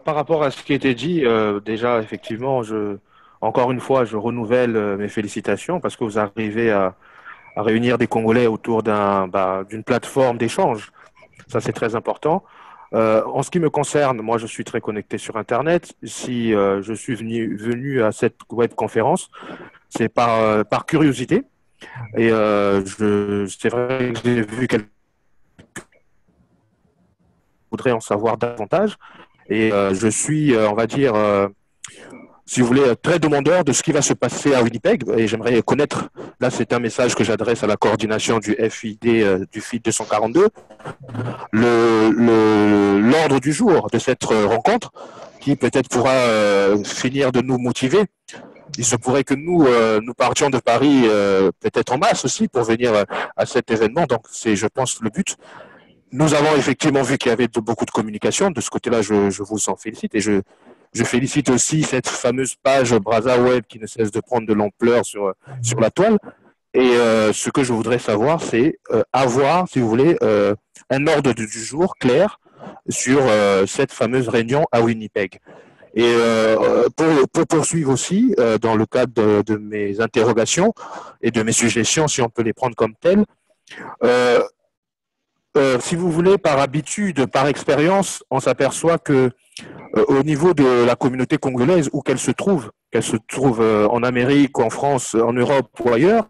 Par rapport à ce qui a été dit, déjà, effectivement, encore une fois, je renouvelle mes félicitations parce que vous arrivez à réunir des Congolais autour d'une plateforme d'échange. Ça, c'est très important. En ce qui me concerne, moi, je suis très connecté sur Internet. Si je suis venu à cette webconférence, c'est par curiosité. Et c'est vrai que j'ai vu qu'elle voudrait en savoir davantage. Et je suis, on va dire, si vous voulez, très demandeur de ce qui va se passer à Winnipeg. Et j'aimerais connaître, là c'est un message que j'adresse à la coordination du FID, du FID 242, l'ordre du jour de cette rencontre qui peut-être pourra finir de nous motiver. Il se pourrait que nous partions de Paris peut-être en masse aussi pour venir à cet événement. Donc c'est, je pense, le but. Nous avons effectivement vu qu'il y avait beaucoup de communication. De ce côté-là, je vous en félicite. Et je félicite aussi cette fameuse page BrazaWeb qui ne cesse de prendre de l'ampleur sur la toile. Et ce que je voudrais savoir, c'est avoir, si vous voulez, un ordre du jour clair sur cette fameuse réunion à Winnipeg. Et pour poursuivre aussi, dans le cadre de mes interrogations et de mes suggestions, si on peut les prendre comme telles, euh, si vous voulez, par habitude, par expérience, on s'aperçoit que au niveau de la communauté congolaise, où qu'elle se trouve en Amérique, en France, en Europe ou ailleurs,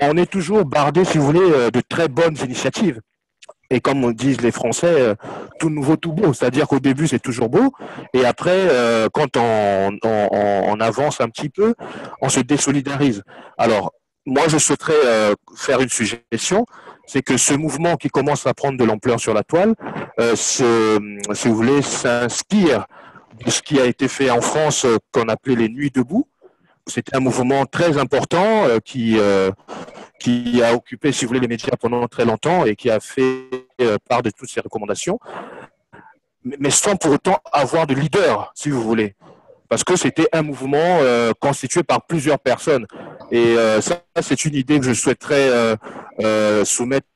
on est toujours bardé, si vous voulez, de très bonnes initiatives. Et comme disent les Français, tout nouveau, tout beau. C'est-à-dire qu'au début, c'est toujours beau. Et après, quand on avance un petit peu, on se désolidarise. Alors, moi, je souhaiterais faire une suggestion. C'est que ce mouvement qui commence à prendre de l'ampleur sur la toile, si vous voulez, s'inspire de ce qui a été fait en France, qu'on appelait les Nuits debout. C'était un mouvement très important qui a occupé, si vous voulez, les médias pendant très longtemps et qui a fait part de toutes ces recommandations, mais sans pour autant avoir de leader, si vous voulez. Parce que c'était un mouvement constitué par plusieurs personnes. Et ça, c'est une idée que je souhaiterais soumettre.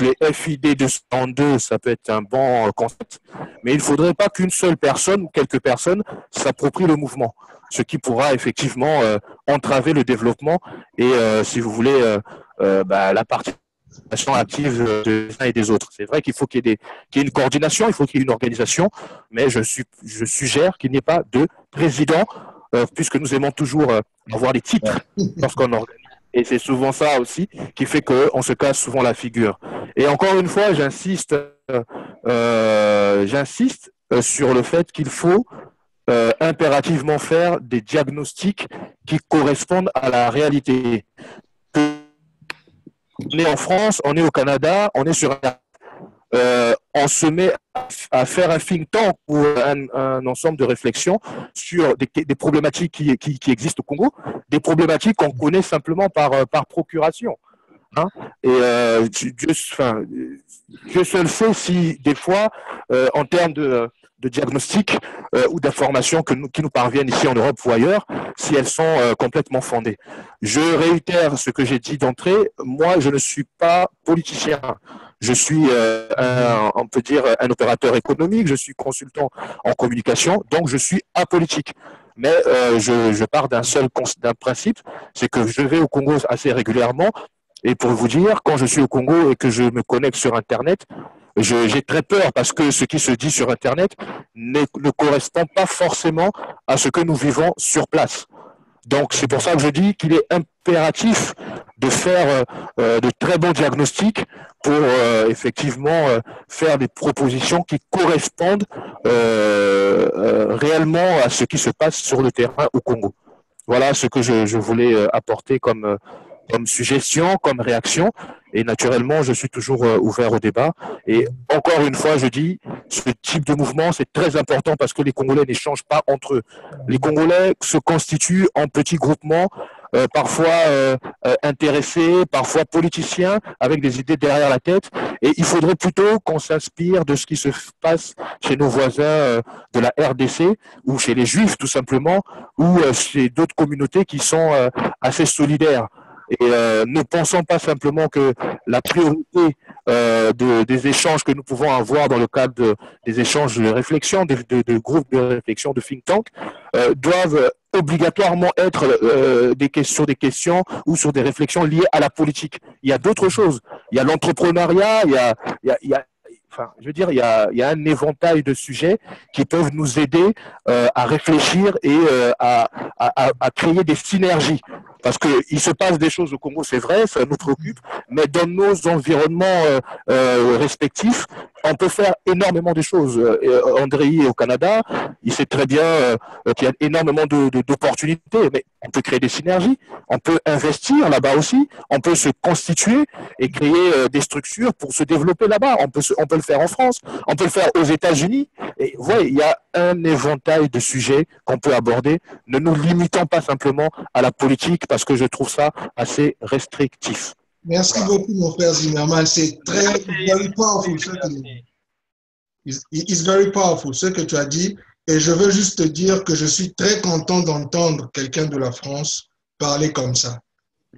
Les FID 202, ça peut être un bon concept, mais il ne faudrait pas qu'une seule personne ou quelques personnes s'approprient le mouvement, ce qui pourra effectivement entraver le développement et, si vous voulez, la participation active des uns et des autres. C'est vrai qu'il faut qu'il y ait une coordination, il faut qu'il y ait une organisation, mais je suggère qu'il n'y ait pas de président, puisque nous aimons toujours avoir des titres lorsqu'on organise. Et c'est souvent ça aussi qui fait qu'on se casse souvent la figure. Et encore une fois, j'insiste sur le fait qu'il faut impérativement faire des diagnostics qui correspondent à la réalité. On est en France, on est au Canada, on est sur on se met à faire un think tank ou un ensemble de réflexions sur des problématiques qui existent au Congo, des problématiques qu'on connaît simplement par procuration. Hein. Et Dieu seul sait si des fois, en termes de diagnostic ou d'informations qui nous parviennent ici en Europe ou ailleurs, si elles sont complètement fondées. Je réitère ce que j'ai dit d'entrée, moi je ne suis pas politicien. Je suis, on peut dire, un opérateur économique, je suis consultant en communication, donc je suis apolitique. Mais je pars d'un principe, c'est que je vais au Congo assez régulièrement. Et pour vous dire, quand je suis au Congo et que je me connecte sur Internet, j'ai très peur parce que ce qui se dit sur Internet ne correspond pas forcément à ce que nous vivons sur place. Donc c'est pour ça que je dis qu'il est impératif de faire de très bons diagnostics pour effectivement faire des propositions qui correspondent réellement à ce qui se passe sur le terrain au Congo. Voilà ce que je voulais apporter comme suggestion, comme réaction. Et naturellement, je suis toujours ouvert au débat. Et encore une fois, je dis, ce type de mouvement, c'est très important parce que les Congolais n'échangent pas entre eux. Les Congolais se constituent en petits groupements, parfois intéressés, parfois politiciens, avec des idées derrière la tête. Et il faudrait plutôt qu'on s'inspire de ce qui se passe chez nos voisins de la RDC ou chez les Juifs, tout simplement, ou chez d'autres communautés qui sont assez solidaires. Et ne pensons pas simplement que la priorité des échanges que nous pouvons avoir dans le cadre des échanges de réflexion, de groupes de réflexion, de think tank, doivent obligatoirement être sur des questions ou sur des réflexions liées à la politique. Il y a d'autres choses. Il y a l'entrepreneuriat, il y a enfin, je veux dire, il y a un éventail de sujets qui peuvent nous aider à réfléchir et à créer des synergies. Parce qu'il se passe des choses au Congo, c'est vrai, ça nous préoccupe, mais dans nos environnements respectifs, on peut faire énormément de choses. André est au Canada, il sait très bien qu'il y a énormément d'opportunités, mais on peut créer des synergies, on peut investir là-bas aussi, on peut se constituer et créer des structures pour se développer là-bas. On peut le faire en France, on peut le faire aux États-Unis. Et voilà, il y a un éventail de sujets qu'on peut aborder. Ne nous limitons pas simplement à la politique parce que je trouve ça assez restrictif. Merci beaucoup, mon frère Zimmerman. C'est très very powerful ce que it's very powerful ce que tu as dit. Et je veux juste te dire que je suis très content d'entendre quelqu'un de la France parler comme ça.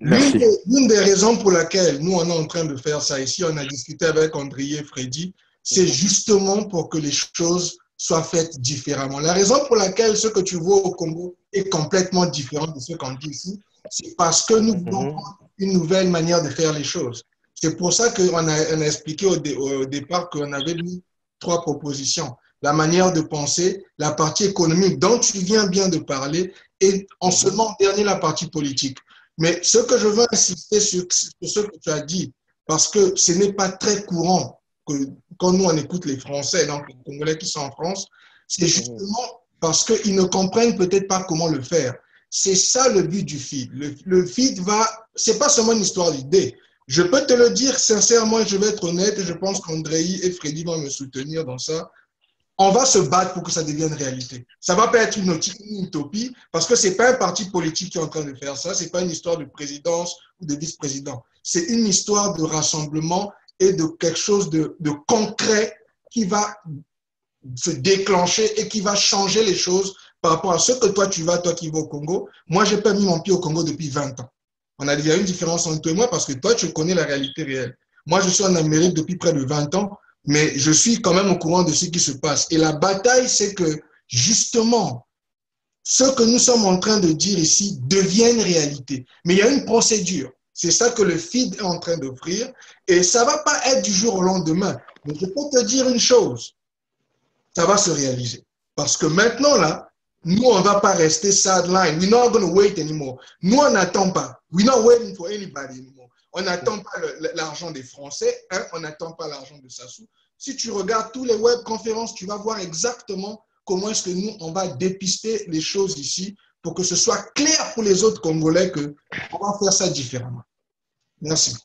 L'une des raisons pour laquelle nous, on est en train de faire ça ici, on a discuté avec André et Freddy, c'est justement pour que les choses soient faites différemment. La raison pour laquelle ce que tu vois au Congo est complètement différent de ce qu'on dit ici, c'est parce que nous voulons une nouvelle manière de faire les choses. C'est pour ça qu'on a expliqué au départ qu'on avait mis 3 propositions. La manière de penser, la partie économique dont tu viens bien de parler, et en seulement dernier, la partie politique. Mais ce que je veux insister sur ce que tu as dit, parce que ce n'est pas très courant que quand nous on écoute les Français, donc les Congolais qui sont en France, c'est justement parce qu'ils ne comprennent peut-être pas comment le faire. C'est ça le but du feed. Le feed c'est pas seulement une histoire d'idées. Je peux te le dire sincèrement, je vais être honnête, et je pense qu'André et Freddy vont me soutenir dans ça. On va se battre pour que ça devienne réalité. Ça ne va pas être une utopie parce que ce n'est pas un parti politique qui est en train de faire ça. Ce n'est pas une histoire de présidence ou de vice-président. C'est une histoire de rassemblement et de quelque chose de concret qui va se déclencher et qui va changer les choses par rapport à ce que toi qui vas au Congo. Moi, je n'ai pas mis mon pied au Congo depuis 20 ans. On a déjà une différence entre toi et moi parce que toi, tu connais la réalité réelle. Moi, je suis en Amérique depuis près de 20 ans. Mais je suis quand même au courant de ce qui se passe. Et la bataille, c'est que justement, ce que nous sommes en train de dire ici devienne réalité. Mais il y a une procédure. C'est ça que le FID est en train d'offrir. Et ça ne va pas être du jour au lendemain. Mais je peux te dire une chose. Ça va se réaliser. Parce que maintenant, là, nous, on ne va pas rester sideline. We're not going to wait anymore. Nous, on n'attend pas. We're not waiting for anybody anymore. On n'attend pas l'argent des Français, hein, on n'attend pas l'argent de Sassou. Si tu regardes tous les webconférences, tu vas voir exactement comment est-ce que nous, on va dépister les choses ici pour que ce soit clair pour les autres Congolais qu'on va faire ça différemment. Merci.